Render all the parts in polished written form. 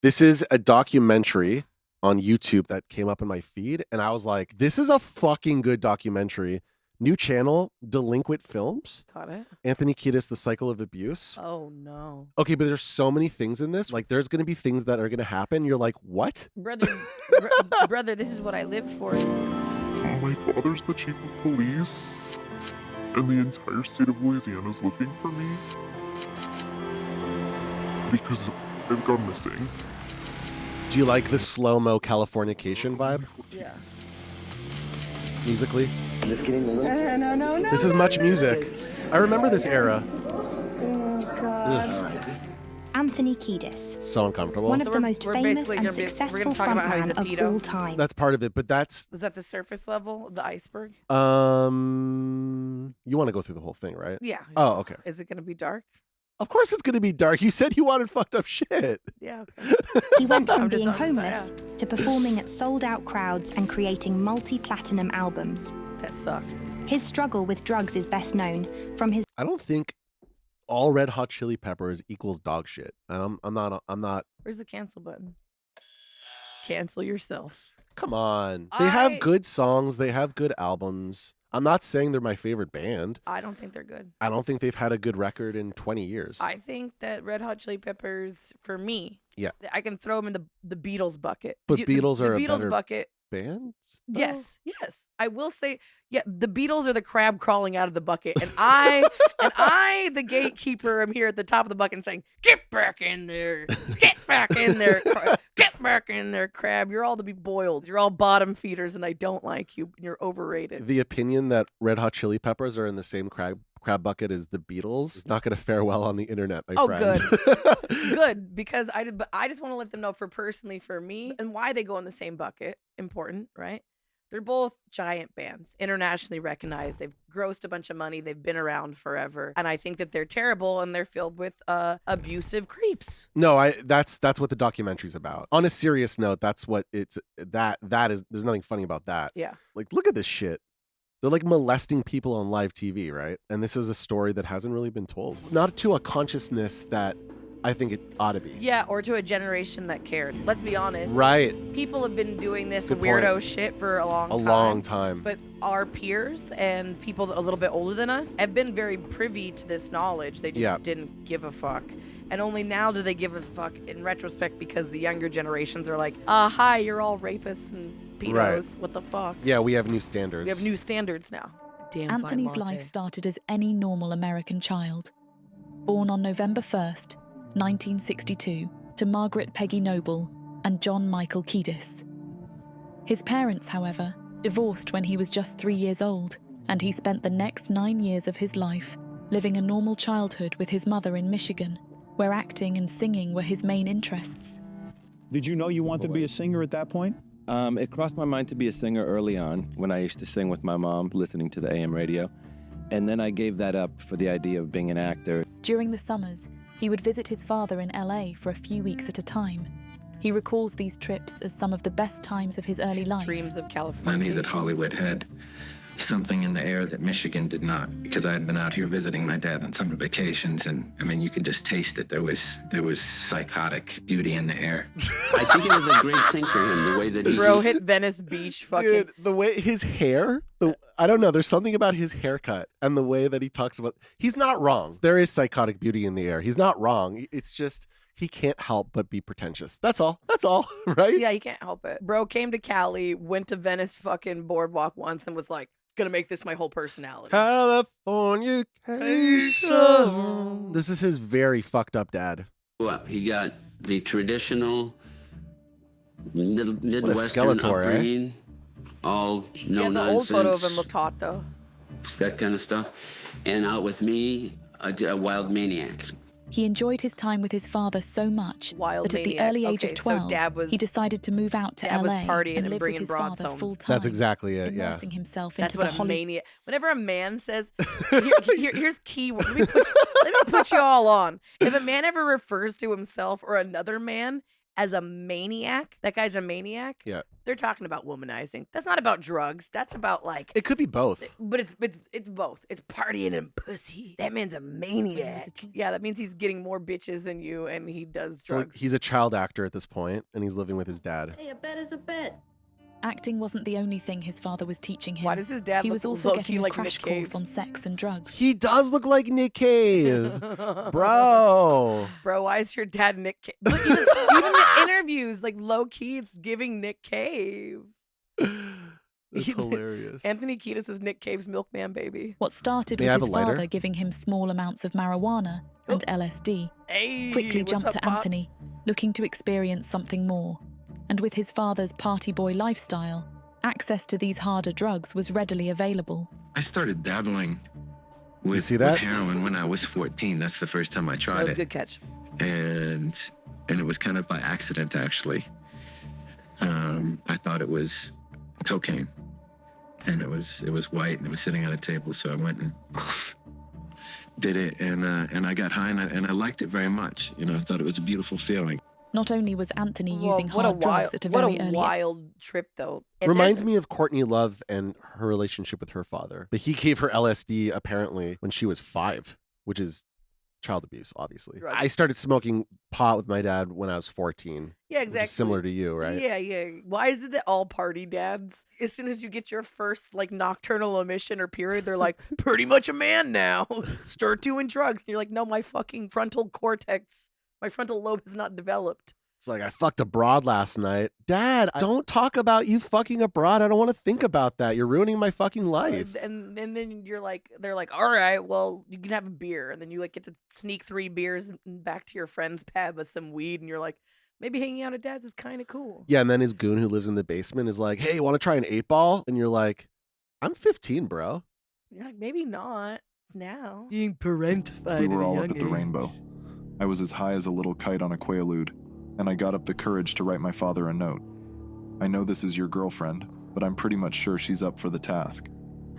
This is a documentary on YouTube that came up in my feed, and I was like, this is a fucking good documentary. New channel, Delinquent Films. Got it. Anthony Kiedis, The Cycle of Abuse. Oh, no. Okay, but there's so many things in this. Like, there's going to be things that are going to happen. You're like, what? Brother, this is what I live for. My father's the chief of police, and the entire state of Louisiana is looking for me because I've gone missing. Do you like the slow-mo Californication vibe? Yeah. Musically? No. This is much music. I remember this era. Anthony Kiedis. So uncomfortable. One of the most we're famous basically and gonna be- we're successful gonna talk about how he's frontman a of pedo. all time. That's part of it, but that's... Is that the surface level, the iceberg? You want to go through the whole thing, right? Yeah. Oh, okay. Is it going to be dark? Of course it's going to be dark. You said you wanted fucked up shit. Yeah, okay. He went from I'm just being honest, homeless to performing at sold-out crowds and creating multi-platinum albums. That sucked. His struggle with drugs is best known from his I don't think all Red Hot Chili Peppers equals dog shit. I'm not. Where's the cancel button? Cancel yourself. Come on. They have I- good songs. They have good albums. I'm not saying they're my favorite band. I don't think they're good. I don't think they've had a good record in 20 years. I think that Red Hot Chili Peppers, for me, Yeah. I can throw them in the Beatles bucket. But The- Beatles the are a Beatles better bucket. band? though? Yes. I will say, yeah, the Beatles are the crab crawling out of the bucket, and I, the gatekeeper, am here at the top of the bucket saying, "Get back in there, get back in there, get back in there, crab. You're all to be boiled. You're all bottom feeders, and I don't like you. You're overrated." The opinion that Red Hot Chili Peppers are in the same crab bucket as the Beatles is not going to fare well on the internet, my friend. Good, because I just want to let them know for me, and why they go in the same bucket. Important, right? They're both giant bands, internationally recognized. They've grossed a bunch of money. They've been around forever, and I think that they're terrible and they're filled with abusive creeps. No, that's what the documentary's about. On a serious note, that's what it's that is. There's nothing funny about that. Yeah. Like, look at this shit. They're like molesting people on live TV, right? And this is a story that hasn't really been told. Not to a consciousness that I think it ought to be. Yeah, or to a generation that cared. Let's be honest. Right. People have been doing this Good weirdo point. shit for a long time. A long time. But our peers and people that are a little bit older than us have been very privy to this knowledge. They just didn't give a fuck. And only now do they give a fuck in retrospect, because the younger generations are like, hi, you're all rapists and pedos. Right. What the fuck? Yeah, we have new standards. We have new standards now. Damn fine Anthony's latte. life started as any normal American child. Born on November 1st, 1962, to Margaret Peggy Noble and John Michael Kiedis. His parents, however, divorced when he was just 3 years old, and he spent the next 9 years of his life living a normal childhood with his mother in Michigan, where acting and singing were his main interests. Did you know you wanted to be a singer at that point? It crossed my mind to be a singer early on when I used to sing with my mom, listening to the AM radio. And then I gave that up for the idea of being an actor. During the summers, he would visit his father in LA for a few weeks at a time. He recalls these trips as some of the best times of his early life. Dreams of California. I knew that Hollywood had something in the air that Michigan did not, because I had been out here visiting my dad on summer vacations, and I mean, you could just taste it. There was psychotic beauty in the air. I think it was a great thing for him, the way that he... Bro hit Venice Beach fucking... Dude, the way his hair, I don't know, there's something about his haircut and the way that he talks about, he's not wrong. There is psychotic beauty in the air. He's not wrong. It's just, he can't help but be pretentious. That's all, right? Yeah, he can't help it. Bro came to Cali, went to Venice fucking boardwalk once, and was like, gonna make this my whole personality. Californication. This is his very fucked up dad. Up. He got the traditional Midwestern Skeletor, upbringing, all no Yeah, the nonsense. old photo of him looked hot, though. That kind of stuff. And out with me, a wild maniac. He enjoyed his time with his father so much Wild that at the maniac. early age Okay, of so 12, Dad was- he decided to move out to Dad was LA partying and and live bringing with his broads father home. full time. That's exactly it, yeah. Immersing himself That's into what the a Hollywood. maniac. Whenever a man says, here's key. Let me put you all on. If a man ever refers to himself or another man as a maniac. That guy's a maniac. Yeah. They're talking about womanizing. That's not about drugs. That's about like. It could be both. But it's both. It's partying and pussy. That man's a maniac. Yeah, that means he's getting more bitches than you, and he does So drugs. he's a child actor at this point, and he's living with his dad. Hey, a bet is a bet. Acting wasn't the only thing his father was teaching him. Why does his dad He look was also low-key getting a like crash Nick Cave? course on sex and drugs. He does look like Nick Cave. Bro. Bro, why is your dad Nick Cave? Look, even the interviews, like low key, it's giving Nick Cave. That's hilarious. Anthony Kiedis is Nick Cave's milkman baby. What started May I with have his a lighter? father giving him small amounts of marijuana and LSD Hey, quickly what's jumped up, to Pops? Anthony, looking to experience something more. And with his father's party boy lifestyle, access to these harder drugs was readily available. I started dabbling with, see that? with heroin when I was 14. That's the first time I That tried was a it. good catch. And it was kind of by accident, actually. I thought it was cocaine, and it was white, and it was sitting on a table. So I went and did it, and I got high, and I liked it very much. You know, I thought it was a beautiful feeling. Not only was Anthony using what a hard drugs at a very early wild trip, though. And Reminds there's- me of Courtney Love and her relationship with her father. But he gave her LSD apparently when she was 5, which is child abuse, obviously. Drugs. I started smoking pot with my dad when I was 14. Yeah, Which exactly. is similar to you, right? Yeah, yeah. Why is it that all party dads, as soon as you get your first like nocturnal emission or period, they're like, pretty much a man now. Start doing drugs. And you're like, no, my fucking frontal cortex, my frontal lobe has not developed. It's like, I fucked a broad last night. Dad, don't talk about you fucking a broad. I don't want to think about that. You're ruining my fucking life. And then you're like, they're like, all right, well, you can have a beer. And then you like get to sneak 3 beers back to your friend's pad with some weed. And you're like, maybe hanging out at dad's is kind of cool. Yeah, and then his goon who lives in the basement is like, hey, you want to try an 8-ball? And you're like, I'm 15, bro. You're like, maybe not now. Being parentified. We were all up at the Rainbow. I was as high as a little kite on a Quaalude, and I got up the courage to write my father a note. I know this is your girlfriend, but I'm pretty much sure she's up for the task.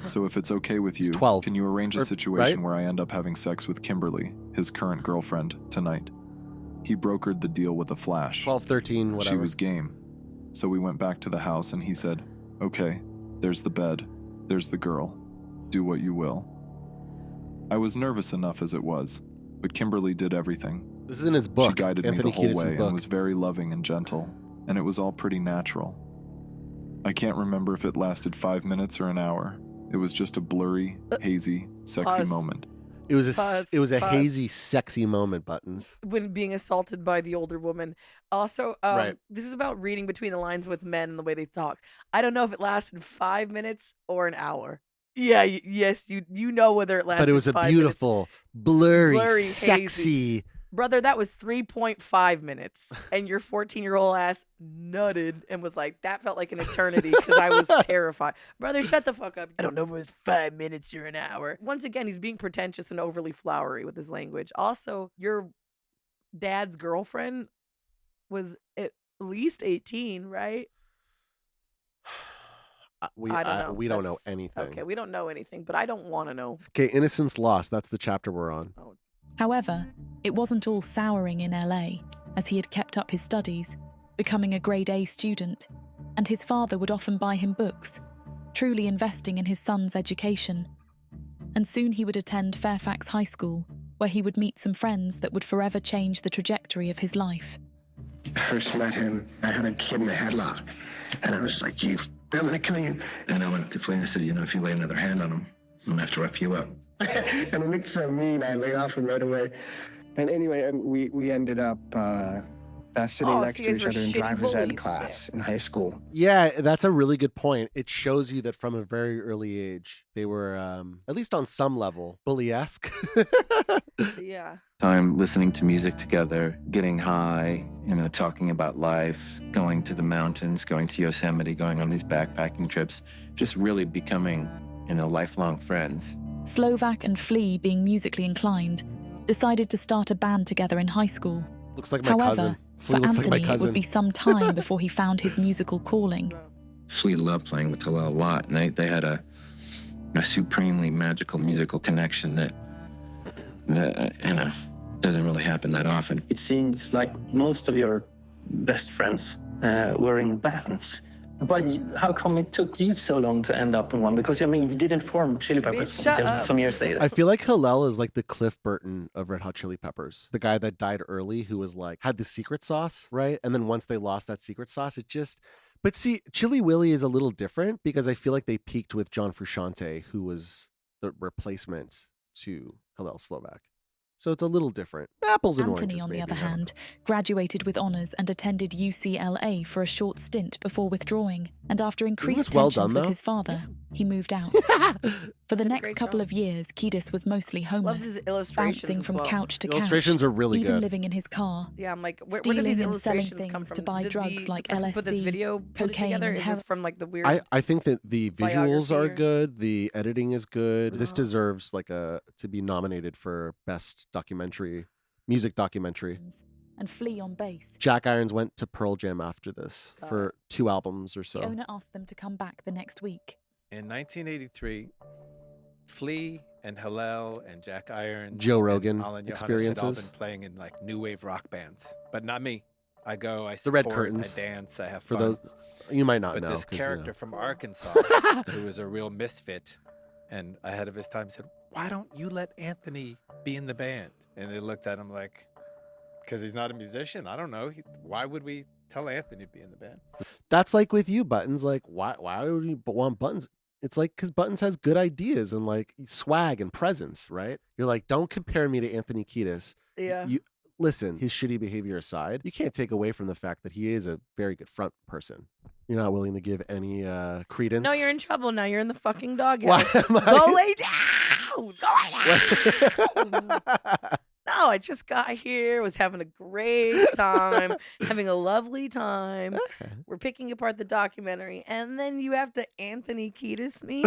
So if it's okay with you, 12, can you arrange a or- situation right? where I end up having sex with Kimberly, his current girlfriend, tonight? He brokered the deal with a flash. 12, 13, whatever. She was game. So we went back to the house and he said, okay, there's the bed, there's the girl. Do what you will. I was nervous enough as it was, but Kimberly did everything. This is in his book. She guided Anthony me the whole Kiedis' way book. and was very loving and gentle, and it was all pretty natural. I can't remember if it lasted 5 minutes or an hour. It was just a blurry, hazy, sexy Pause. moment. It was a Pause, it was a pause. hazy, sexy moment, Buttons. When being assaulted by the older woman. Also, Right. this is about reading between the lines with men and the way they talk. I don't know if it lasted 5 minutes or an hour. Yeah, yes, you know whether it lasted. But it was a 5 minutes. beautiful, blurry, Blurry, sexy. Brother, that was 3.5 minutes, and your 14-year-old ass nutted and was like, that felt like an eternity because I was terrified. Brother, shut the fuck up. I don't know if it was 5 minutes or an hour. Once again, he's being pretentious and overly flowery with his language. Also, your dad's girlfriend was at least 18, right? We I don't know. we don't know That's- anything. Okay, we don't know anything, but I don't want to know. Okay, Innocence Lost. That's the chapter we're on. However, it wasn't all souring in LA, as he had kept up his studies, becoming a grade A student, and his father would often buy him books, truly investing in his son's education. And soon he would attend Fairfax High School, where he would meet some friends that would forever change the trajectory of his life. I first met him, I had a kid in a headlock, and I was like, I'm gonna kill you. And I went to Flea and I said, you know, if you lay another hand on him, I'm gonna have to rough you up. And he looked so mean, I laid off him right away. And anyway, we ended up sitting next to each other in driver's ed class in high school. Yeah, that's a really good point. It shows you that from a very early age, they were, at least on some level, bully-esque. Yeah. Time listening to music together, getting high, you know, talking about life, going to the mountains, going to Yosemite, going on these backpacking trips, just really becoming, you know, lifelong friends. Slovak and Flea, being musically inclined, decided to start a band together in high school. Looks like my However, cousin. Flea for looks Anthony, like my it cousin. would be some time before he found his musical calling. Flea loved playing with Hillel a lot, and they had a supremely magical musical connection that you know, doesn't really happen that often. It seems like most of your best friends were in bands. But how come it took you so long to end up in one? Because, I mean, you didn't form Chili Peppers until some years later. I feel like Hillel is like the Cliff Burton of Red Hot Chili Peppers. The guy that died early who was like, had the secret sauce, right? And then once they lost that secret sauce, it just... But see, Chili Willy is a little different because I feel like they peaked with John Frusciante, who was the replacement to Hillel Slovak. So it's a little different. Apples and Anthony, oranges, on the maybe, other I don't know. hand, graduated with honours and attended UCLA for a short stint before withdrawing. And after increased well tensions done, with though? his father, he moved out. For the next couple of years, Kiedis was mostly Love homeless, his illustrations bouncing as from well. couch to The illustrations couch, are really even good. living in his car. Yeah, I'm like, where Stealing did these and selling illustrations come things from? to buy Did drugs like person put this LSD, video put it cocaine, together? and Is this from like the weird? I think that the visuals biography are or- good. The editing is good. This deserves like to be nominated for best music documentary. and Flea on bass. Jack Irons went to Pearl Jam after this for 2 albums or The so. owner asked them to come back the next week. In 1983, Flea and Hillel and Jack Irons, Joe and Rogan Alan Johannes experiences. had all been playing in like new wave rock bands, but not me. I go, I The Red support, Curtains. I dance, I have For fun. those you might not but know. this 'cause, you character know. from Arkansas, who was a real misfit and ahead of his time, said, "Why don't you let Anthony be in the band?" And they looked at him like, "Because he's not a musician. I don't know. Why would we tell Anthony to be in the band?" That's like with you, Buttons. Like, why would you want Buttons? It's like because Buttons has good ideas and like swag and presence, right? You're like, don't compare me to Anthony Kiedis. Yeah. You listen, his shitty behavior aside, you can't take away from the fact that he is a very good front person. You're not willing to give any credence. No, you're in trouble now. You're in the fucking doghouse. Why am I- Go lay down. Go lay down. No, I just got here, was having a great time, having a lovely time. Okay. We're picking apart the documentary, and then you have to Anthony Kiedis me.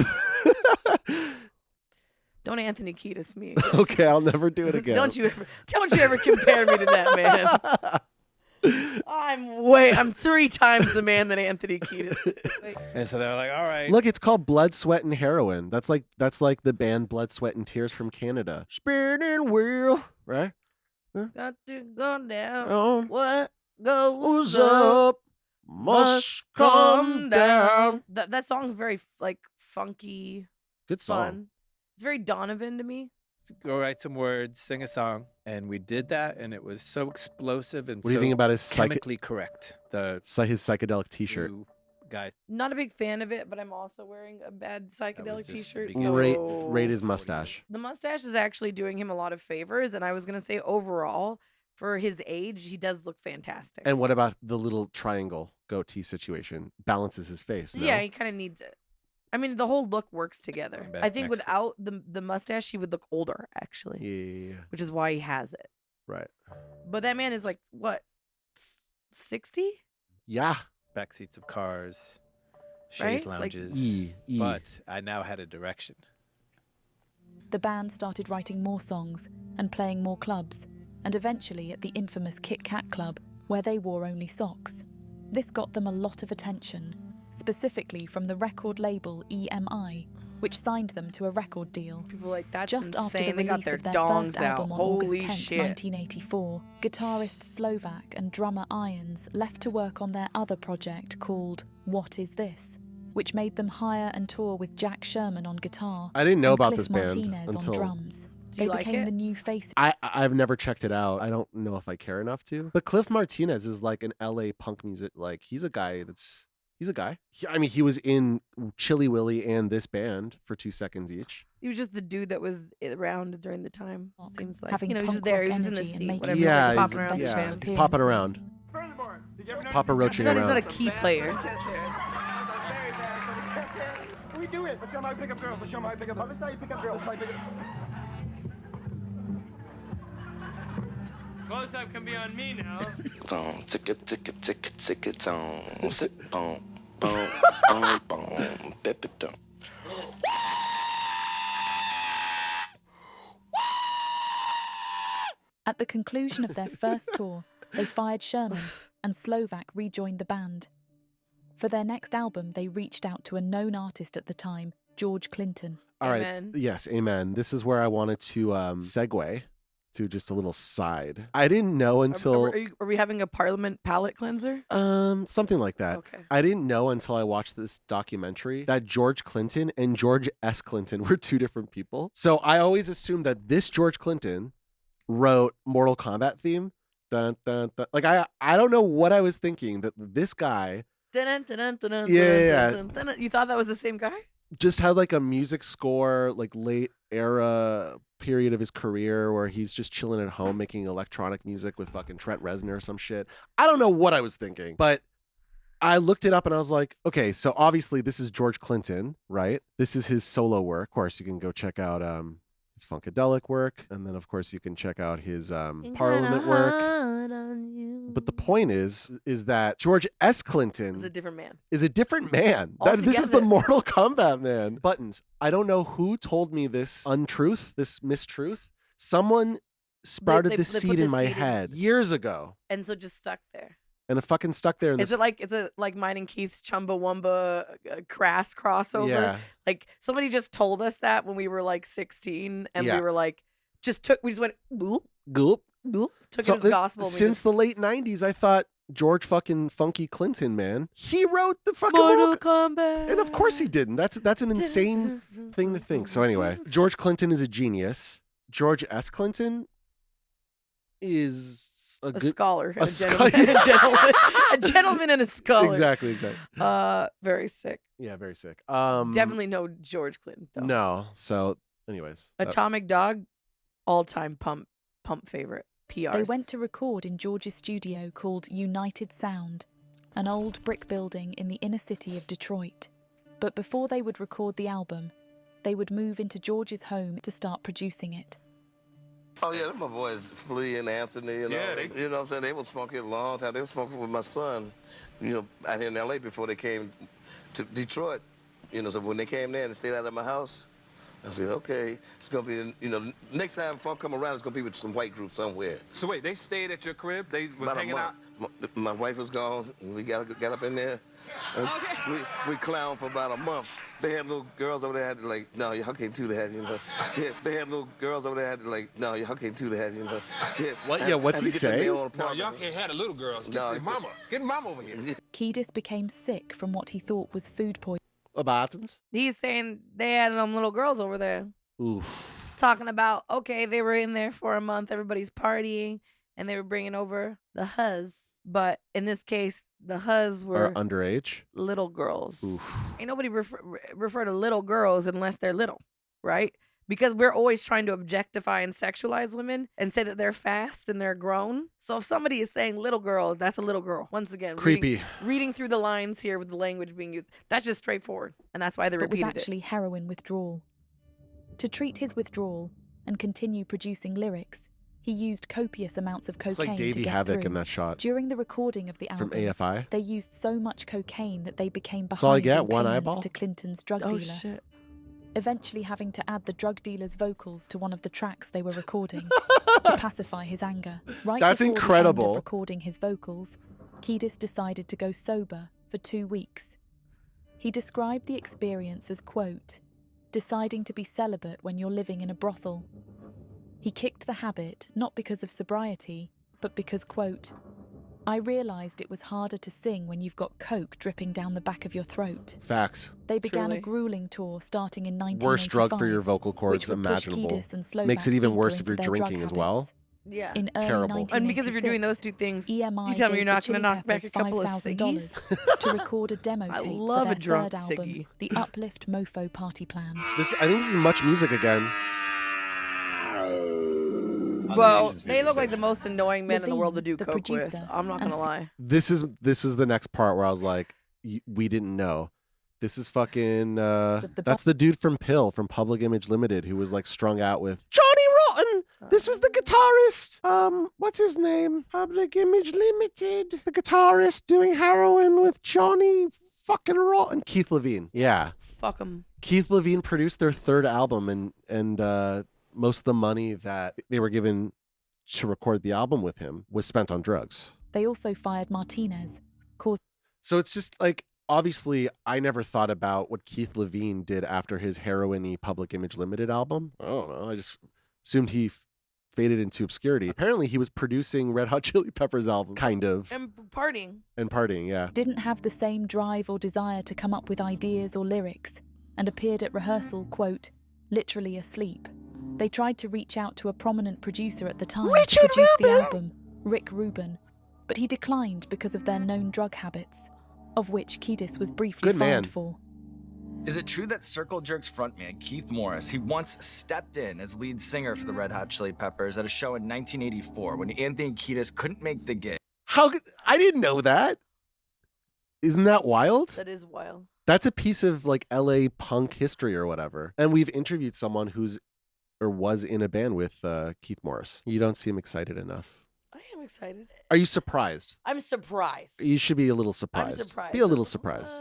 Don't Anthony Kiedis me. Again. Okay, I'll never do it again. Don't you ever compare me to that man. I'm 3 times the man that Anthony Kiedis is. And so they're like, "All right." Look, it's called Blood, Sweat, and Heroin. That's like the band Blood, Sweat, and Tears from Canada. Spinning wheel, right? Got to go down. Oh. What goes Who's up up must come down. That song's very like funky, Good song. fun. It's very Donovan to me. Go write some words, sing a song, and we did that, and it was so explosive and What do you think about his chemically correct? his psychedelic T-shirt? Two guys. Not a big fan of it, but I'm also wearing a bad psychedelic just T-shirt. the So Rate his mustache. the mustache is actually doing him a lot of favors, and I was gonna say overall, for his age, he does look fantastic. And what about the little triangle goatee situation? Balances his face. No? Yeah, he kind of needs it. I mean, the whole look works together. Going back I think next without the mustache, he would look older, actually. Yeah. Which is why he has it. Right. But that man is like, what, 60? Yeah. Back seats of cars, Right? chaise Like- lounges. But I now had a direction. The band started writing more songs and playing more clubs, and eventually at the infamous Kit Kat Club, where they wore only socks. This got them a lot of attention, specifically from the record label EMI, which signed them to a record deal. People like, that's Just after the insane. They got release their of their dongs first out. album on Holy August 10th, shit. 1984, guitarist Slovak and drummer Irons left to work on their other project called What Is This?, which made them hire and tour with Jack Sherman on guitar. I didn't know and about Cliff this band Martinez until- on drums. Do you They like became it? the new face. I've never checked it out. I don't know if I care enough to. But Cliff Martinez is like an LA punk music. Like he's a guy. He was in Chili Willy and this band for 2 seconds each. He was just the dude that was around during the time. Seems like Having he was punk just there. He rock was in the energy and seat, making whatever. Yeah, he was he's- popping around the yeah, band. he's popping appearances. around. Papa roaching He's around. not a key player. We do it. Let's show my pickup girls. Let's show my pickup. Let's how you pick up girls. Let's pick up. Close up can be on me now. Zone, ticka, ticka, ticka, ticka, zone. Sit, boom, boom, boom, boom, baby, don't. At the conclusion of their first tour, they fired Sherman, and Slovak rejoined the band. For their next album, they reached out to a known artist at the time, George Clinton. All right. Amen. Yes, amen. This is where I wanted to segue do just a little side. I didn't know until Are we having a Parliament palate cleanser? something like that. Okay. I didn't know until I watched this documentary that George Clinton and George S. Clinton were two different people. So I always assumed that this George Clinton wrote Mortal Kombat theme. Dun, dun, dun. Like I don't know what I was thinking, that this guy Yeah. You thought that was the same guy? just had like a music score, like late era period of his career where he's just chilling at home making electronic music with fucking Trent Reznor or some shit. I don't know what I was thinking, but I looked it up and I was like, okay, so obviously this is George Clinton, right? This is his solo work. Of course, you can go check out his Funkadelic work, and then of course you can check out his Parliament work. But the point is that George S. Clinton is a different man. This is the Mortal Kombat man. Buttons. I don't know who told me this untruth, this mistruth. Someone sprouted this seed in my head years ago. And so just stuck there. And it fucking stuck there. Is it like mine and Keith's Chumbawamba crass crossover? Yeah. Like somebody just told us that when we were like 16, and Yeah. we were like, we just went goop, Goop. goop, took it as gospel. and we Since just- the late 90s, I thought George fucking Funky Clinton, man, he wrote the fucking Mortal Kombat. And of course he didn't. That's an insane thing to think. So anyway, George Clinton is a genius. George S. Clinton is a good scholar, and a a scho- gentleman, a gentleman and a scholar. Exactly. Very sick. Yeah, very sick. Definitely no George Clinton though. No. So, anyways, Atomic Dog, all-time pump favorite. PRs. They went to record in George's studio called United Sound, an old brick building in the inner city of Detroit. But before they would record the album, they would move into George's home to start producing it. Oh yeah, my boys Flea and Anthony, you know what I'm saying? They was funky a long time. They was funky with my son, out here in LA before they came to Detroit. So when they came there and stayed out of my house, I said, okay, it's gonna be, next time funk come around, it's gonna be with some white group somewhere. So wait, they stayed at your crib? They was About hanging a out? month. My wife was gone, and we got up in there. And we clowned for about a month. They had little girls over there had to like, no, y'all can't do that, Yeah, they had little girls over there had to like, no, y'all can't do that, Yeah, What? Yeah, what's he saying? No, y'all can't have the little girls. Get mama. Get mama over here. Kiedis became sick from what he thought was food poisoning. Buttons. He's saying they had them little girls over there. Oof. Talking about, okay, they were in there for a month, everybody's partying, and they were bringing over the huz. But in this case, the huz were underage little girls. Oof. Ain't nobody refer to little girls unless they're little, right? Because we're always trying to objectify and sexualize women and say that they're fast and they're grown. So if somebody is saying little girl, that's a little girl. Once again, creepy. Reading through the lines here with the language being used, that's just straightforward, and that's why they But was repeated actually heroin withdrawal. To treat his withdrawal and continue producing lyrics, he used copious amounts of cocaine It's like to Davey get Havoc through. in that shot. During the recording of the From album, AFI? they used so much cocaine that they became That's all I behind in get, one payments eyeball? to Clinton's drug Oh, dealer. shit. Eventually having to add the drug dealer's vocals to one of the tracks they were recording to pacify his anger. Right That's before the incredible. end of recording his vocals, Kiedis decided to go sober for 2 weeks. He described the experience as, quote, deciding to be celibate when you're living in a brothel. He kicked the habit not because of sobriety, but because, quote, I realised it was harder to sing when you've got coke dripping down the back of your throat. Facts. They began Truly. a grueling tour starting in 1985. Worst drug for your vocal cords which would push imaginable. Kiedis and Slovak Makes it even deeper worse if into you're their drug drinking as well. habits. Yeah. In early Terrible. And because if you're doing 1986, those two things, EMI you tell me gave you're the not going to Chili knock back a Peppers couple of $5,000 ciggies? to record a demo I tape love for a their drunk third album, ciggy. The Uplift Mofo Party Plan. I think this is Much Music again. Well, they look like the most annoying men in the world to do the coke with. producer, I'm not going to lie. This was the next part where I was like, we didn't know. This is fucking that's the dude from Pill, from Public Image Limited, who was like strung out with Johnny Rotten. This was the guitarist. What's his name? Public Image Limited. The guitarist doing heroin with Johnny fucking Rotten. Keith Levine. Yeah. Fuck him. Keith Levine produced their third album, and most of the money that they were given to record the album with him was spent on drugs. They also fired Martinez, causing So it's just like, obviously, I never thought about what Keith Levine did after his heroin-y Public Image Limited album. I don't know. I just assumed he faded into obscurity. Apparently, he was producing Red Hot Chili Peppers album, kind of. And partying, yeah. Didn't have the same drive or desire to come up with ideas or lyrics, and appeared at rehearsal, quote, literally asleep. They tried to reach out to a prominent producer at the time to produce the album, Rick Rubin, but he declined because of their known drug habits, of which Kiedis was briefly fired for. Is it true that Circle Jerks frontman Keith Morris, he once stepped in as lead singer for the Red Hot Chili Peppers at a show in 1984 when Anthony Kiedis couldn't make the gig? I didn't know that. Isn't that wild? That is wild. That's a piece of like LA punk history or whatever. And we've interviewed someone who's or was in a band with Keith Morris. You don't seem excited enough. I am excited. Are you surprised? I'm surprised. You should be a little surprised. I'm surprised. Be a little surprised.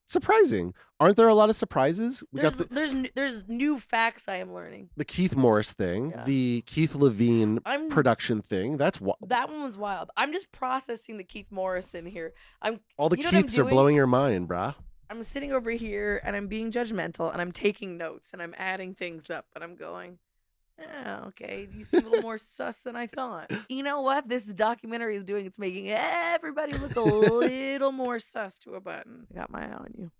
Surprising. Aren't there a lot of surprises? There's new facts I am learning. The Keith Morris thing, the Keith Levine production thing. That one was wild. I'm just processing the Keith Morris in here. All the Keiths are blowing your mind, brah. I'm sitting over here and I'm being judgmental and I'm taking notes and I'm adding things up and I'm going, yeah, okay, you seem a little more sus than I thought. You know what this documentary is doing? It's making everybody look a little more sus to a button. I got my eye on you.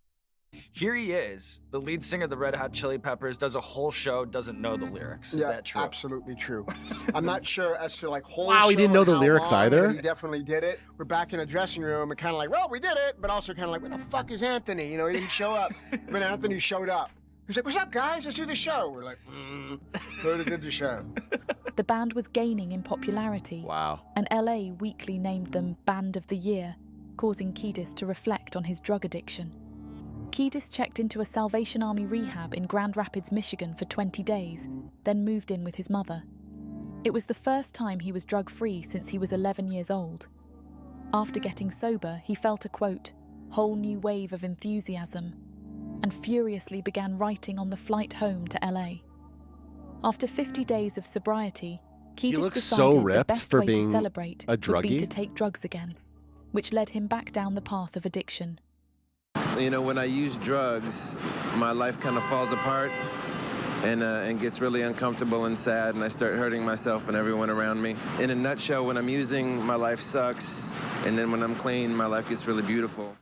Here he is, the lead singer of the Red Hot Chili Peppers, does a whole show, doesn't know the lyrics. Is that true? Absolutely true. I'm not sure as to like whole Wow, he didn't know the lyrics either? He definitely did it. We're back in a dressing room and kind of like, well, we did it, but also kind of like, where the fuck is Anthony? You know, he didn't show up. But Anthony showed up. He's like, what's up, guys? Let's do the show. We're like, who did the show? The band was gaining in popularity. Wow. And LA Weekly named them Band of the Year, causing Kiedis to reflect on his drug addiction. Kiedis checked into a Salvation Army rehab in Grand Rapids, Michigan for 20 days, then moved in with his mother. It was the first time he was drug-free since he was 11 years old. After getting sober, he felt a, quote, whole new wave of enthusiasm, and furiously began writing on the flight home to LA. After 50 days of sobriety, Kiedis decided the best way to celebrate would be to take drugs again, which led him back down the path of addiction. You know, when I use drugs, my life kind of falls apart and gets really uncomfortable and sad, and I start hurting myself and everyone around me. In a nutshell, when I'm using, my life sucks, and then when I'm clean, my life gets really beautiful.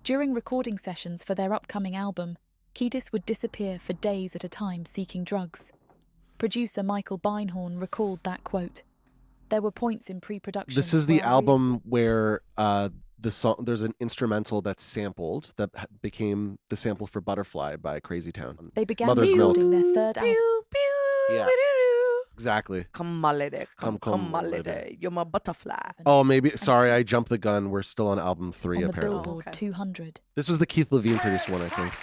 During recording sessions for their upcoming album, Kiedis would disappear for days at a time seeking drugs. Producer Michael Beinhorn recalled that, quote, there were points in pre-production. This is the album where the song, there's an instrumental that's sampled that became the sample for Butterfly by Crazy Town. They began recording their third album. Yeah. Exactly. Come my lady, come my lady, you're my butterfly. Oh, maybe. Sorry, I jumped the gun. We're still on album 3, on the apparently. Billboard 200. This was the Keith Levine produced one, I think.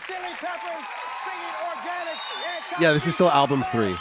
Yeah, this is still album 3.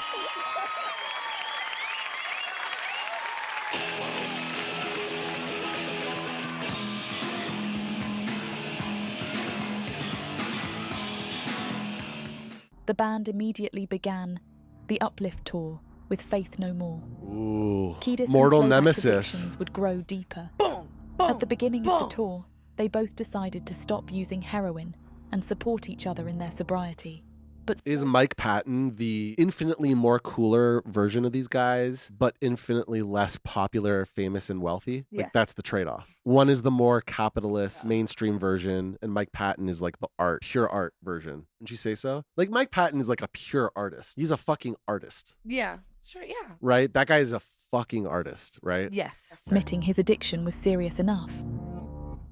The band immediately began the Uplift Tour with Faith No More. Ooh, Kiedis Mortal and Slovak's Nemesis addictions would grow deeper. Boom, At the beginning of the tour, they both decided to stop using heroin and support each other in their sobriety. But is Mike Patton the infinitely more cooler version of these guys, but infinitely less popular, famous, and wealthy? Yes. Like, that's the trade-off. One is the more capitalist, mainstream version, and Mike Patton is like the pure art version. Wouldn't you say so? Like, Mike Patton is like a pure artist. He's a fucking artist. Yeah, sure, yeah. Right? That guy is a fucking artist, right? Yes. Admitting his addiction was serious enough.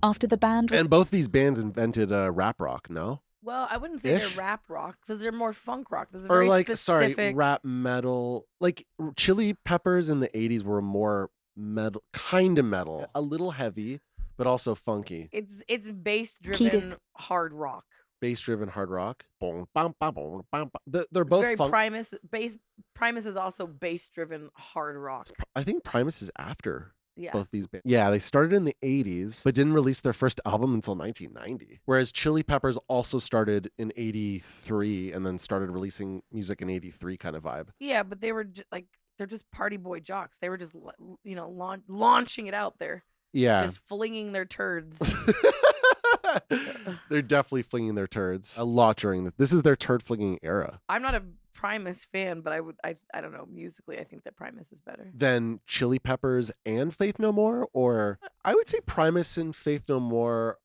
After the band... And both these bands invented rap rock, no? Well, I wouldn't say they're rap rock because they're more funk rock. There's a or very like, specific... sorry, rap metal. Like Chili Peppers in the 80s were more metal, kind of metal, a little heavy, but also funky. It's bass-driven hard rock. Bass-driven hard rock. Boom, bam, bam, boom, bam, bam. They're both very Primus. Primus is also bass-driven hard rock. I think Primus is after. Yeah. Both these bands. Yeah, they started in the 80s, but didn't release their first album until 1990. Whereas Chili Peppers also started in 83 and then started releasing music in 83 kind of vibe. Yeah, but they were they're just party boy jocks. They were just, launching it out there. Yeah. Just flinging their turds. They're definitely flinging their turds a lot during this is their turd flinging era. I'm not a Primus fan, but I don't know, musically I think that Primus is better. Than Chili Peppers and Faith No More, or I would say Primus and Faith No More.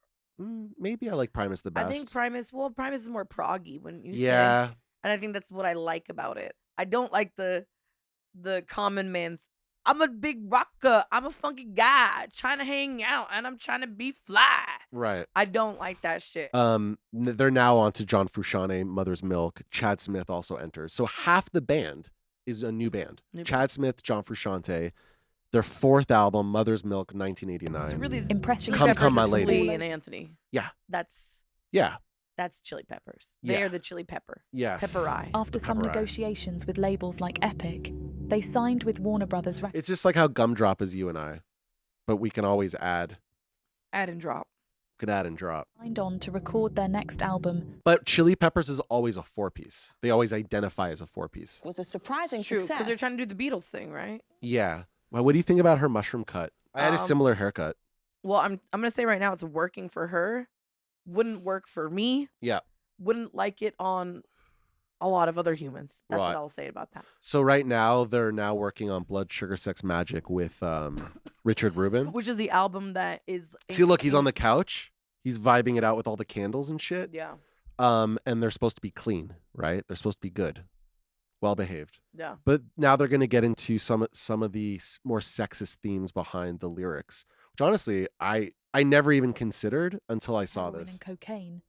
Maybe I like Primus the best. I think Primus is more proggy, wouldn't you say? Yeah. And I think that's what I like about it. I don't like the common man's, I'm a big rocker, I'm a funky guy, trying to hang out, and I'm trying to be fly. Right. I don't like that shit. They're now on to John Frusciante, Mother's Milk. Chad Smith also enters. So half the band is a new band. Chad Smith, John Frusciante. Their fourth album, Mother's Milk, 1989. It's really impressive. Come My Lady. Flea and Anthony. Yeah. That's Chili Peppers. They Yeah. are the Chili Pepper. Yes. Pepperai. After some Pepperai. negotiations with labels like Epic, they signed with Warner Brothers Records. It's just like how Gumdrop is you and I, but we can always add. Add and drop. Could add and drop. Signed on to record their next album. But Chili Peppers is always a 4-piece. They always identify as a 4-piece. Was a surprising True, success. because they're trying to do the Beatles thing, right? Yeah. Well, what do you think about her mushroom cut? I had a similar haircut. Well, I'm gonna say right now it's working for her. Wouldn't work for me. Yeah. Wouldn't like it on a lot of other humans. That's Right. what I'll say about that. So right now they're now working on Blood Sugar Sex Magic with Richard Rubin. Which is the album that is. See, look, he's on the couch. He's vibing it out with all the candles and shit. Yeah. And they're supposed to be clean, right? They're supposed to be good, well behaved. Yeah. But now they're going to get into some of the more sexist themes behind the lyrics, which honestly I never even considered until I saw Heroin this. and cocaine.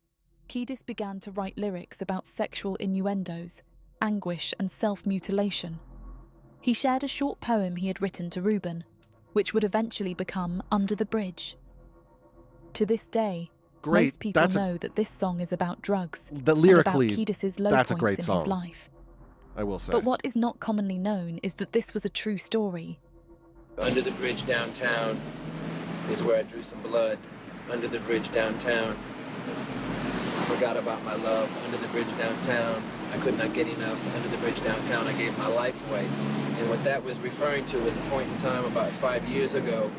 Kiedis began to write lyrics about sexual innuendos, anguish, and self-mutilation. He shared a short poem he had written to Rubin, which would eventually become Under the Bridge. To this day, Great. most people That's know that this song is about drugs But lyrically, and about Kiedis's low that's a points great in song. his life. I will say. But what is not commonly known is that this was a true story. Under the bridge downtown is where I drew some blood. Under the bridge downtown, forgot about my love. Under the bridge downtown, I could not get enough. Under the bridge downtown, I gave my life away. And what that was referring to was a point in time about 5 years ago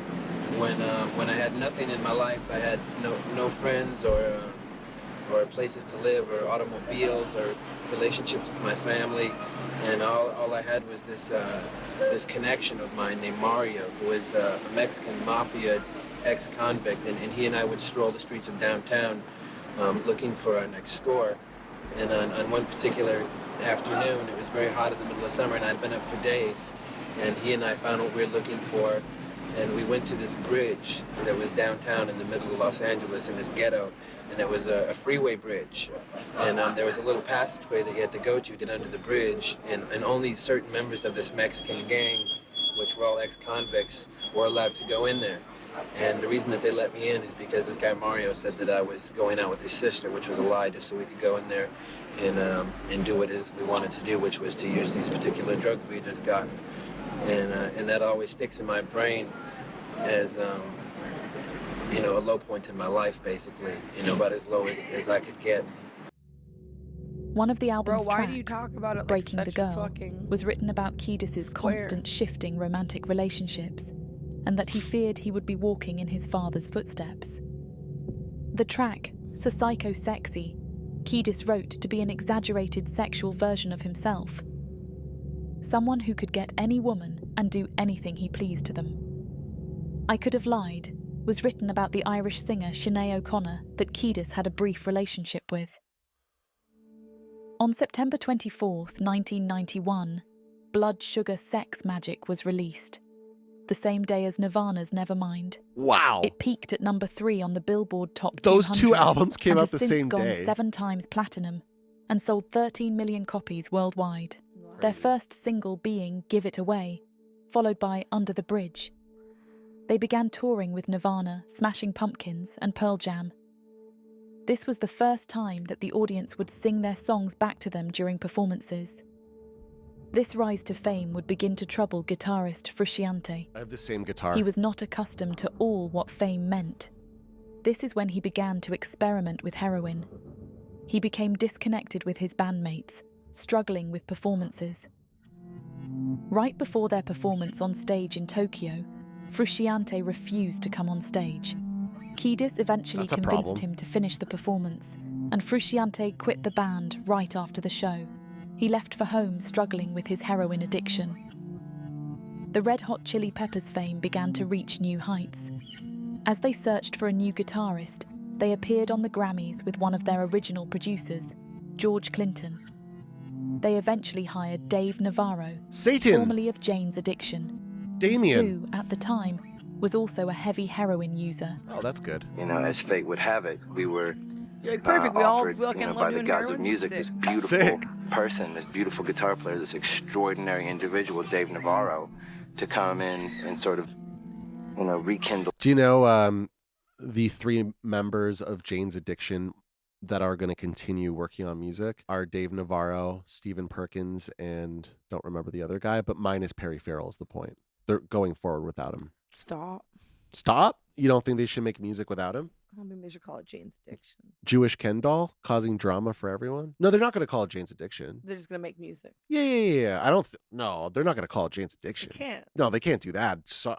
when I had nothing in my life. I had no friends or places to live or automobiles or relationships with my family, and all I had was this connection of mine named Mario, who was a Mexican mafia ex-convict, and he and I would stroll the streets of downtown looking for our next score. And on one particular afternoon, it was very hot in the middle of summer, and I'd been up for days, and he and I found what we were looking for, and we went to this bridge that was downtown in the middle of Los Angeles in this ghetto, and it was a freeway bridge, and there was a little passageway that you had to go to get under the bridge, and only certain members of this Mexican gang, which were all ex-convicts, were allowed to go in there. And the reason that they let me in is because this guy Mario said that I was going out with his sister, which was a lie, just so we could go in there and do what it is we wanted to do, which was to use these particular drugs we had just gotten. And that always sticks in my brain as a low point in my life, basically, about as low as I could get. One of the album's why tracks, do you talk about it like Breaking the such a Girl, fucking was written about Kiedis's square? constant shifting romantic relationships, and that he feared he would be walking in his father's footsteps. The track, So Psycho Sexy, Kiedis wrote to be an exaggerated sexual version of himself. Someone who could get any woman and do anything he pleased to them. I Could Have Lied was written about the Irish singer Sinead O'Connor that Kiedis had a brief relationship with. On September 24th, 1991, Blood Sugar Sex Magic was released, the same day as Nirvana's Nevermind. Wow. It peaked at number 3 on the Billboard Top 200. Those two albums came and out has the since same gone day. 7 times platinum and sold 13 million copies worldwide. Their first single being Give It Away, followed by Under the Bridge. They began touring with Nirvana, Smashing Pumpkins, and Pearl Jam. This was the first time that the audience would sing their songs back to them during performances. This rise to fame would begin to trouble guitarist Frusciante. I have the same guitar. He was not accustomed to all what fame meant. This is when he began to experiment with heroin. He became disconnected with his bandmates, struggling with performances. Right before their performance on stage in Tokyo, Frusciante refused to come on stage. Kiedis eventually That's a convinced problem. him to finish the performance, and Frusciante quit the band right after the show. He left for home struggling with his heroin addiction. The Red Hot Chili Peppers fame began to reach new heights. As they searched for a new guitarist, they appeared on the Grammys with one of their original producers, George Clinton. They eventually hired Dave Navarro, Satan! formerly of Jane's Addiction, Damien. who, at the time, was also a heavy heroin user. Oh, that's good. You know, as fate would have it, we were You're like, perfect. We all offered, fucking love by the doing gods of heroin. music, Sick. this beautiful Sick. person, this beautiful guitar player, this extraordinary individual, Dave Navarro, to come in and sort of, rekindle. Do you know the 3 members of Jane's Addiction that are going to continue working on music are Dave Navarro, Stephen Perkins, and don't remember the other guy, but minus Perry Farrell is the point. They're going forward without him. Stop. Stop? You don't think they should make music without him? I don't think they should call it Jane's Addiction. Jewish Ken doll causing drama for everyone? No, they're not going to call it Jane's Addiction. They're just gonna make music. Yeah. I don't. No, they're not going to call it Jane's Addiction. They can't. No, they can't do that. So,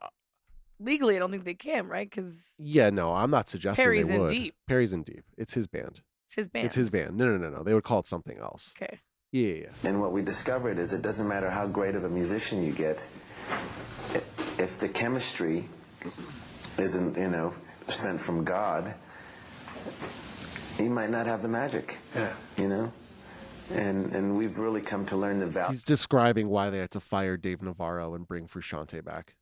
Legally, I don't think they can, right? Because yeah, no, I'm not suggesting Perry's they in would. deep. Perry's in deep. It's his band. It's his band. It's his band. No. They would call it something else. Okay. Yeah. And what we discovered is it doesn't matter how great of a musician you get, if the chemistry isn't, sent from God, you might not have the magic. Yeah. And we've really come to learn the value. He's describing why they had to fire Dave Navarro and bring Frusciante back.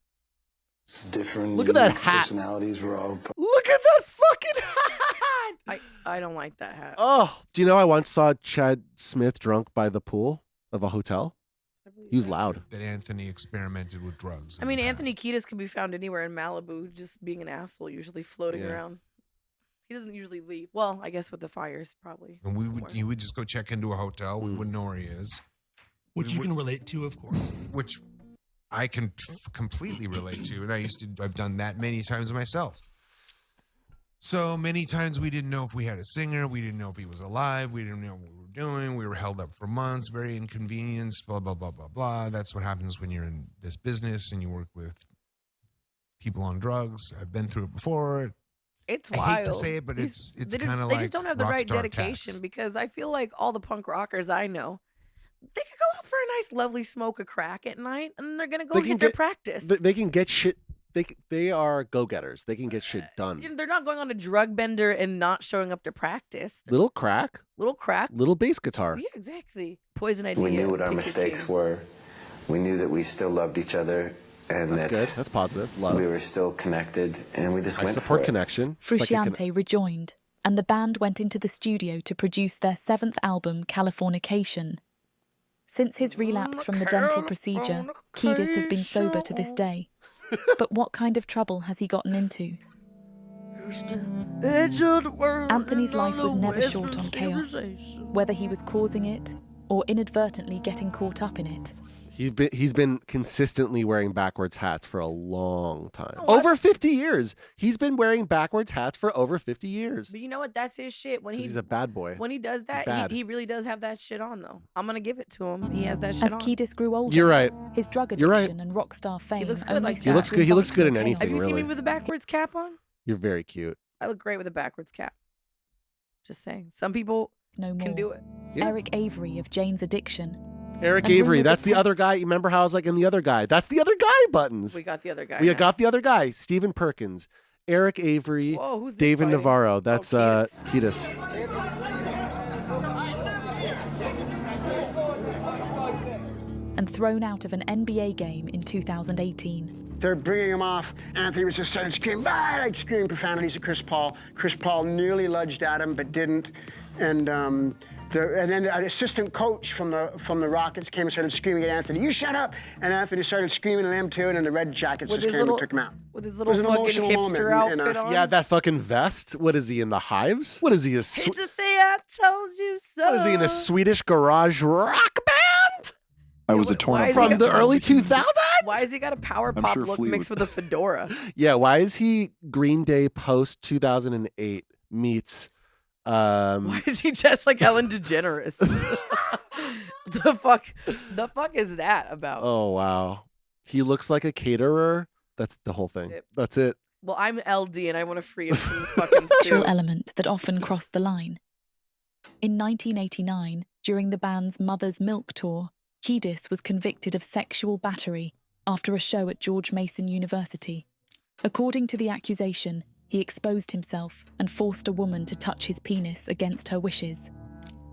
Different. Look at that hat. Personalities were all. Look at that fucking hat. I don't like that hat. Oh, do you know I once saw Chad Smith drunk by the pool of a hotel? He was loud. That Anthony experimented with drugs. I mean, Anthony Kiedis can be found anywhere in Malibu, just being an asshole, usually floating Yeah. around. He doesn't usually leave. Well, I guess with the fires, probably. And you would just go check into a hotel. We wouldn't know where he is. Which you can relate to, of course. Which I can completely relate to, and I've done that many times myself. So many times we didn't know if we had a singer, we didn't know if he was alive, we didn't know what we were doing, we were held up for months, very inconvenienced, blah, blah, blah, blah, blah. That's what happens when you're in this business and you work with people on drugs. I've been through it before. It's I wild. hate to say it, but it's kind of They like just don't have the rock right star dedication tax. because I feel like all the punk rockers I know, they could go out for a nice, lovely smoke of crack at night, and they're gonna go get their practice. They can get shit. They are go-getters. They can get shit done. They're not going on a drug bender and not showing up to practice. Little crack. Little bass guitar. Yeah, exactly. Poison idea. We knew what our pick your mistakes king. were. We knew that we still loved each other, and That's that good. That's positive. Love. we were still connected, and we just I went support for it. connection. It's like a Frusciante rejoined, and the band went into the studio to produce their 7th album, Californication. Since his relapse from the dental procedure, Kiedis has been sober to this day. But what kind of trouble has he gotten into? Anthony's life was never short on chaos, whether he was causing it or inadvertently getting caught up in it. He's been consistently wearing backwards hats for a long time. Over 50 years. He's been wearing backwards hats for over 50 years. But you know what? That's his shit. When He's a bad boy. When he does He's that, bad. he really does have that shit on, though. I'm gonna give it to him. He has that shit As on. Kiedis grew older, You're right. his drug You're right. addiction and rock star fame He looks good only like served that. He looks to good. He looks invite good in more anything, Have you seen really. me with a backwards cap on? You're very cute. I look great with a backwards cap. Just saying. Some people can do it. Yeah. Eric Avery of Jane's Addiction. Eric And Avery. rumors That's of the other guy. You remember how I was like in the other guy? That's the other guy buttons. We got the other guy. We now. got the other guy. Stephen Perkins. Eric Avery. Whoa, who's this David fighting? Navarro. That's Kiedis. And thrown out of an NBA game in 2018. They're bringing him off. Anthony was just starting to scream, screaming profanities at Chris Paul. Chris Paul nearly lunged at him, but didn't. And then an assistant coach from the Rockets came and started screaming at Anthony, "You shut up!" And Anthony started screaming at them too, and then the Red Jackets With just his came little- and took him out. With his It little was an fucking emotional hipster moment, outfit on. Yeah, that fucking vest. What is he in the hives? What is he? Hate to say I told you so. What is he in a Swedish garage rock band? I was a torn why up is he From got- the early 2000s? Why has he got a power I'm pop sure look Flea mixed would- with a fedora? Yeah, why is he Green Day post 2008 meets Why is he just like Ellen DeGeneres? The fuck is that about? Oh wow. He looks like a caterer. That's the whole thing. Yep. That's it. Well, I'm LD and I want to free him from the fucking sexual element that often crossed the line. In 1989, during the band's Mother's Milk tour, Kiedis was convicted of sexual battery after a show at George Mason University. According to the accusation, he exposed himself and forced a woman to touch his penis against her wishes.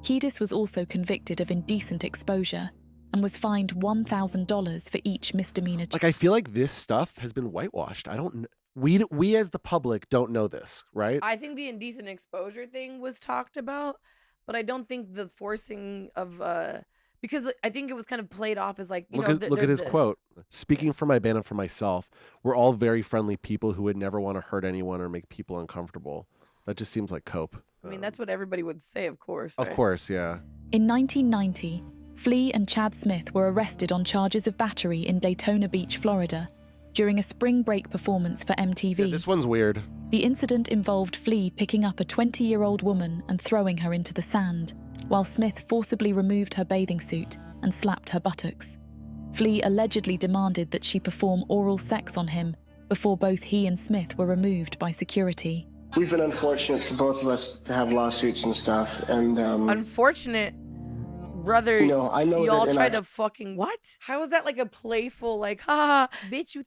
Kiedis was also convicted of indecent exposure and was fined $1,000 for each misdemeanor. Like, I feel like this stuff has been whitewashed. I don't. We as the public don't know this, right? I think the indecent exposure thing was talked about, but I don't think the forcing of because I think it was kind of played off as like, look at his quote. Speaking for my band and for myself, we're all very friendly people who would never want to hurt anyone or make people uncomfortable. That just seems like cope. I mean, that's what everybody would say, of course. Of right? course, yeah. In 1990, Flea and Chad Smith were arrested on charges of battery in Daytona Beach, Florida, during a spring break performance for MTV. Yeah, this one's weird. The incident involved Flea picking up a 20-year-old woman and throwing her into the sand, while Smith forcibly removed her bathing suit and slapped her buttocks. Flea allegedly demanded that she perform oral sex on him before both he and Smith were removed by security. We've been unfortunate for both of us to have lawsuits and stuff, and unfortunate, brother. I know y'all that, tried to fucking what? How is that like a playful like, ha, bitch? You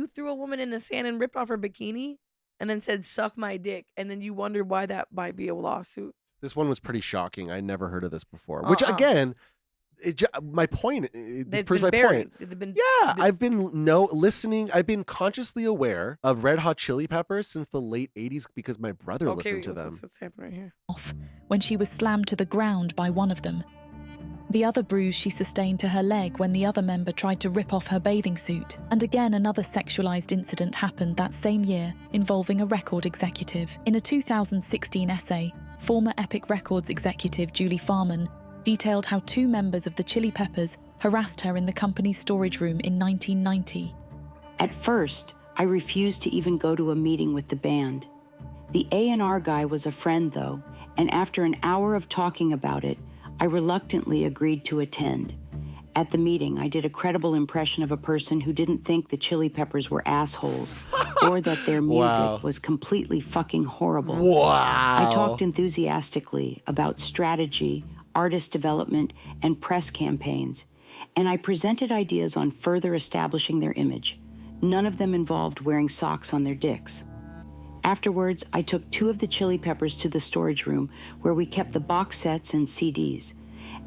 threw a woman in the sand and ripped off her bikini, and then said suck my dick, and then you wonder why that might be a lawsuit. This one was pretty shocking. I never heard of this before. Which again, my point. This proves my point. I've been listening. I've been consciously aware of Red Hot Chili Peppers since the late '80s because my brother listened to them. What's happening right here? When she was slammed to the ground by one of them. The other bruise she sustained to her leg when the other member tried to rip off her bathing suit. And again, another sexualized incident happened that same year involving a record executive. In a 2016 essay, former Epic Records executive Julie Farman detailed how two members of the Chili Peppers harassed her in the company's storage room in 1990. At first, I refused to even go to a meeting with the band. The A&R guy was a friend, though, and after an hour of talking about it, I reluctantly agreed to attend. At the meeting, I did a credible impression of a person who didn't think the Chili Peppers were assholes or that their music was completely fucking horrible. Wow. I talked enthusiastically about strategy, artist development, and press campaigns, and I presented ideas on further establishing their image. None of them involved wearing socks on their dicks. Afterwards, I took two of the Chili Peppers to the storage room where we kept the box sets and CDs.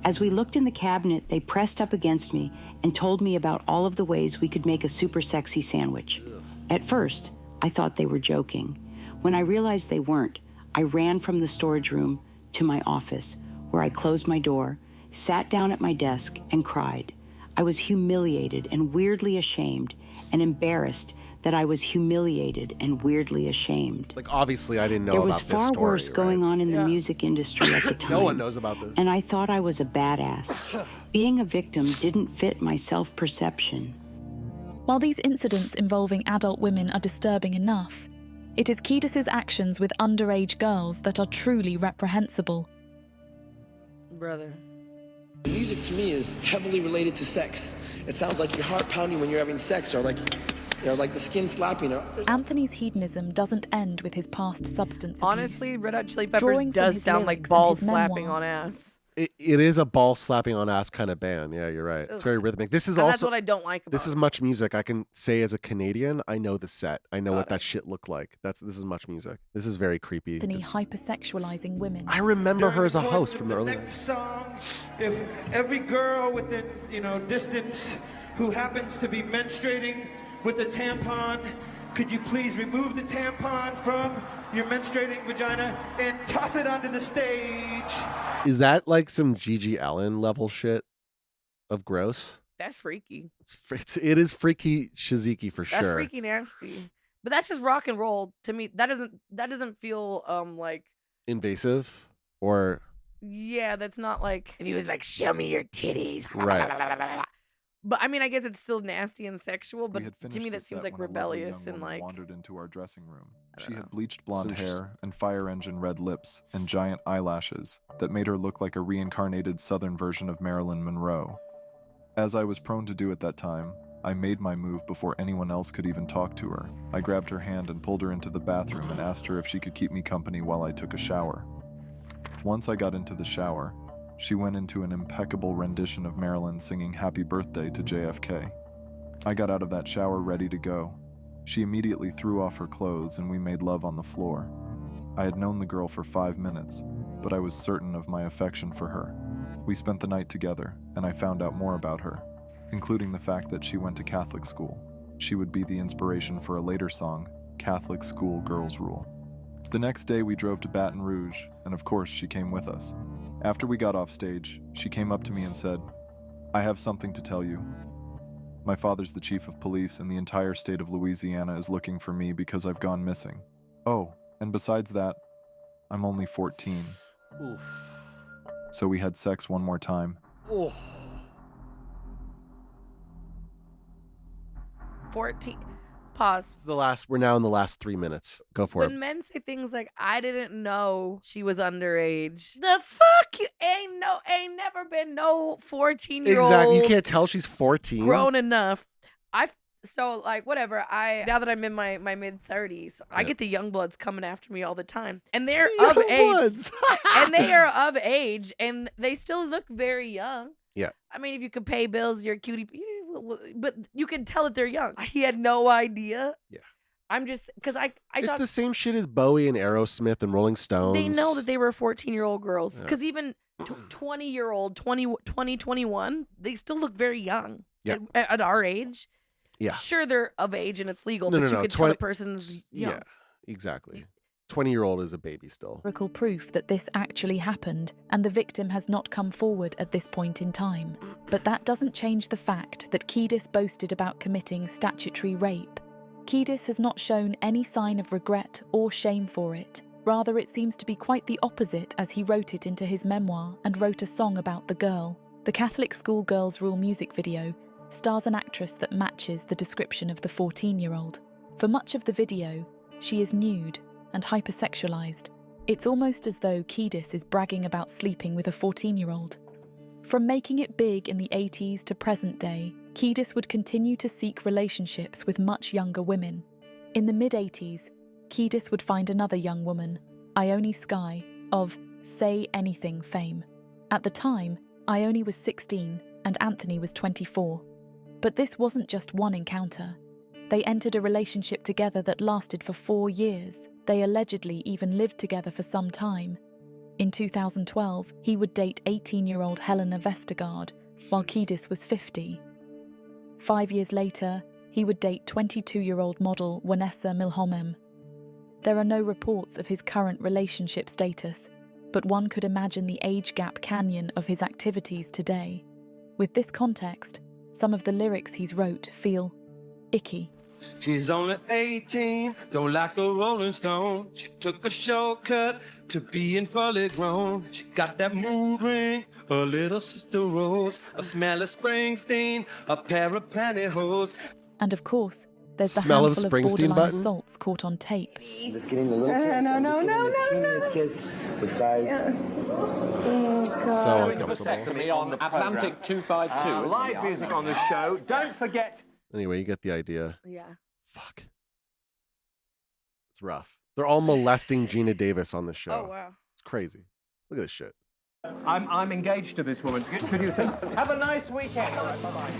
As we looked in the cabinet, they pressed up against me and told me about all of the ways we could make a super sexy sandwich. At first, I thought they were joking. When I realized they weren't, I ran from the storage room to my office, where I closed my door, sat down at my desk, and cried. I was humiliated and weirdly ashamed, and embarrassed that I was humiliated and weirdly ashamed. Like, obviously, I didn't know there about was this far story, worse going on in the music industry at the time. No one knows about this. And I thought I was a badass. Being a victim didn't fit my self-perception. While these incidents involving adult women are disturbing enough, it is Kiedis' actions with underage girls that are truly reprehensible. Brother. Music to me is heavily related to sex. It sounds like your heart pounding when you're having sex, or like the skin slapping. Anthony's hedonism doesn't end with his past substance abuse. Honestly, Red Hot Chili Peppers does sound like balls slapping on ass. It is a ball slapping on ass kind of band. Yeah, you're right. It's very rhythmic. This is And also that's what I don't like about This is much music. I can say as a Canadian, I know the set. I know what that shit looked like. This is much music. This is very creepy. Anthony hypersexualizing women. I remember her as a host from the early next song, if every girl within distance who happens to be menstruating with a tampon, could you please remove the tampon from your menstruating vagina and toss it onto the stage? Is that like some Gigi Allen level shit of gross? That's freaky. It is freaky shiziki for sure. That's freaky nasty. But that's just rock and roll to me. That doesn't feel like invasive or yeah, that's not like if he was like show me your titties. Right. But I mean, I guess it's still nasty and sexual, but We had to finished me the that seems set like when a lovely rebellious young and woman like wandered into our dressing room. She had bleached blonde hair and fire engine red lips and giant eyelashes that made her look like a reincarnated southern version of Marilyn Monroe. As I was prone to do at that time, I made my move before anyone else could even talk to her. I grabbed her hand and pulled her into the bathroom and asked her if she could keep me company while I took a shower. Once I got into the shower, she went into an impeccable rendition of Marilyn singing Happy Birthday to JFK. I got out of that shower ready to go. She immediately threw off her clothes and we made love on the floor. I had known the girl for 5 minutes, but I was certain of my affection for her. We spent the night together, and I found out more about her, including the fact that she went to Catholic school. She would be the inspiration for a later song, Catholic School Girls Rule. The next day we drove to Baton Rouge, and of course she came with us. After we got off stage, she came up to me and said, "I have something to tell you. My father's the chief of police, and the entire state of Louisiana is looking for me because I've gone missing. Oh, and besides that, I'm only 14. Oof. So we had sex one more time. Oh. 14. Pause. We're now in the last 3 minutes. Go for it. When men say things like, I didn't know she was underage. The fuck? You ain't never been no 14-year-old. Exactly. You can't tell she's 14. Grown enough. So like whatever. Now that I'm in my mid-30s, I get the young bloods coming after me all the time. And they're of age. And they are of age and they still look very young. Yeah. I mean, if you could pay bills, you're a cutie. But you can tell that they're young. He had no idea. Yeah. I'm just because I it's talk, the same shit as Bowie and Aerosmith and Rolling Stones. they know that they were 14-year-old girls. Yeah. Because even 20-year-old, 21, they still look very young. Yeah. At our age. Yeah. Sure, they're of age and it's legal, No, but no, you no, could tell a person's young. Yeah, exactly. 20-year-old is a baby still. Empirical proof that this actually happened, and the victim has not come forward at this point in time. But that doesn't change the fact that Kiedis boasted about committing statutory rape. Kiedis has not shown any sign of regret or shame for it. Rather, it seems to be quite the opposite, as he wrote it into his memoir and wrote a song about the girl. The Catholic School Girls Rule music video stars an actress that matches the description of the 14-year-old. For much of the video, she is nude and hypersexualized. It's almost as though Kiedis is bragging about sleeping with a 14-year-old. From making it big in the 80s to present day, Kiedis would continue to seek relationships with much younger women. In the mid-80s, Kiedis would find another young woman, Ione Skye, of Say Anything fame. At the time, Ione was 16 and Anthony was 24. But this wasn't just one encounter. They entered a relationship together that lasted for 4 years. They allegedly even lived together for some time. In 2012, he would date 18-year-old Helena Vestergaard, while Kiedis was 50. 5 years later, he would date 22-year-old model Vanessa Milhomem. There are no reports of his current relationship status, but one could imagine the age gap canyon of his activities today. With this context, some of the lyrics he's wrote feel icky. She's only 18, don't like a Rolling Stone. She took a shortcut to being fully grown. She got that mood ring, her little sister Rose, a smell of Springsteen, a pair of pantyhose. And of course, there's the Smell of handful of Springsteen borderline button? assaults caught on tape. Just getting the little kiss. No. Kiss besides. So uncomfortable. Vasectomy on Atlantic 252. Live music on the show. Don't forget. Anyway, you get the idea. Yeah. Fuck. It's rough. They're all molesting Gina Davis on the show. Oh, wow. It's crazy. Look at this shit. I'm engaged to this woman. Could you have a nice weekend? Bye-bye.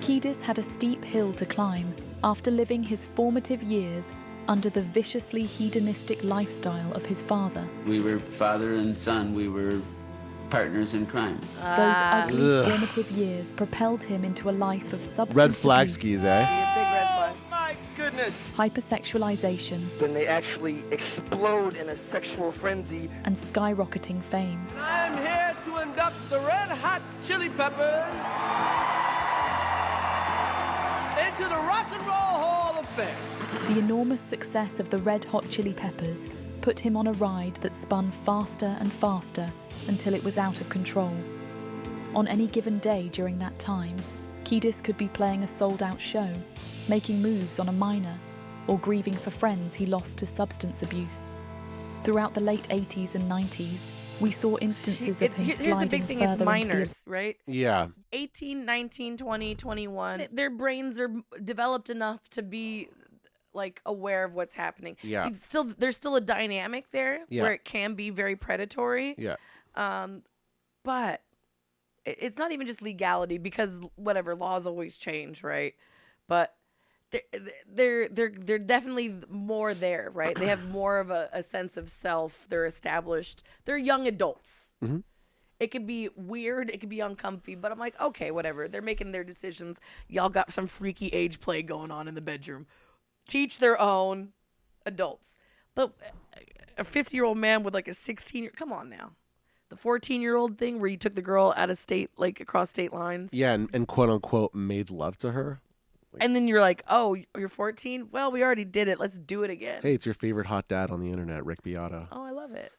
Kiedis had a steep hill to climb after living his formative years under the viciously hedonistic lifestyle of his father. We were father and son. We were partners in crime. Those ugly Ugh. formative years propelled him into a life of substance Red flag abuse, skis, eh? Big red flag. My goodness. hypersexualization, Then they actually explode in a sexual frenzy. and skyrocketing fame. I'm here to induct the Red Hot Chili Peppers into the Rock and Roll Hall of Fame. The enormous success of the Red Hot Chili Peppers put him on a ride that spun faster and faster until it was out of control. On any given day during that time, Kiedis could be playing a sold-out show, making moves on a minor, or grieving for friends he lost to substance abuse. Throughout the late 80s and 90s, we saw instances of him Here's the sliding big thing, further it's into minors, right? Yeah. 18, 19, 20, 21. Their brains are developed enough to be like aware of what's happening. Yeah. There's still a dynamic there where it can be very predatory. Yeah. But it's not even just legality, because whatever, laws always change, right? But they're definitely more there, right? They have more of a sense of self. They're established. They're young adults. Mm-hmm. It could be weird. It could be uncomfy. But I'm like, okay, whatever. They're making their decisions. Y'all got some freaky age play going on in the bedroom. Teach their own, adults. But a 50-year-old man with like a 16-year, come on now. The 14-year-old thing where you took the girl out of state, like across state lines. Yeah, and quote unquote made love to her. And then you're like, oh, you're 14? Well, we already did it. Let's do it again. Hey, it's your favorite hot dad on the internet, Rick Beato. Oh, I love it.